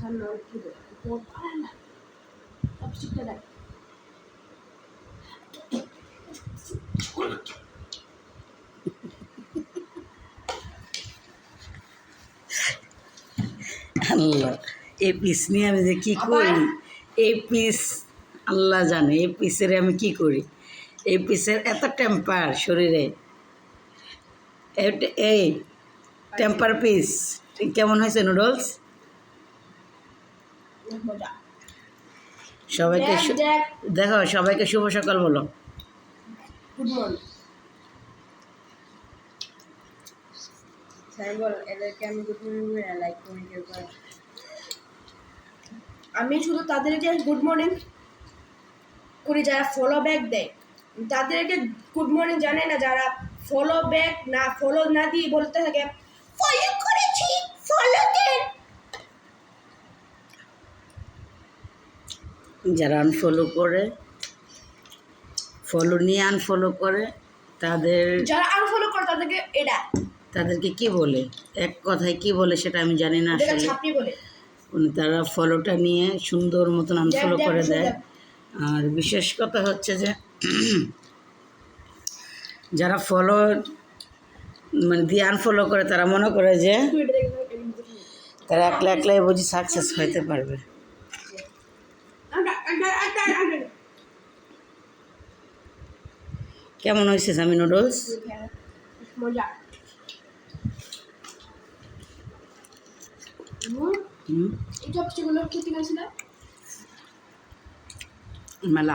আল্লাহ, এই পিস নিয়ে আমি যে কী করি, এই পিস আল্লাহ জানে এই পিসের আমি কি করি। এই পিসের এত টেম্পার শরীরে, এই টেম্পার পিস কেমন হয়েছে নুডলস? সবাইকে দেখো, সবাইকে শুভ সকাল বলো। Good morning. আমি শুধু তাদেরকে গুড মর্নিং করি যারা ফলো ব্যাক দেয়, তাদেরকে গুড মর্নিং জানে না যারা ফলো ব্যাক না, ফলো না দিয়ে বলতে থাকে ফলো করেছি, ফলো দেন। যারা আনফলো করে, ফলো নিয়ে আনফলো করে, যারা আনফলো করে তাদেরকে কি বলে, এক কথায় কি বলে সেটা আমি জানি না আসলে। ছাপড়ি বলে। তারা ফলোটা নিয়ে সুন্দর মতন আনফলো করে দেয়। আর বিশেষ কথা হচ্ছে যে যারা ফলো মানে দিয়ে আনফলো করে, তারা মনে করে যে তারা একলা একলাই বুঝি সাকসেস হইতে পারবে। কেমন হয়েছে স্বামী নুডলস? মজা। এই চপস্টিকগুলো খেতে গেছিলে মেলা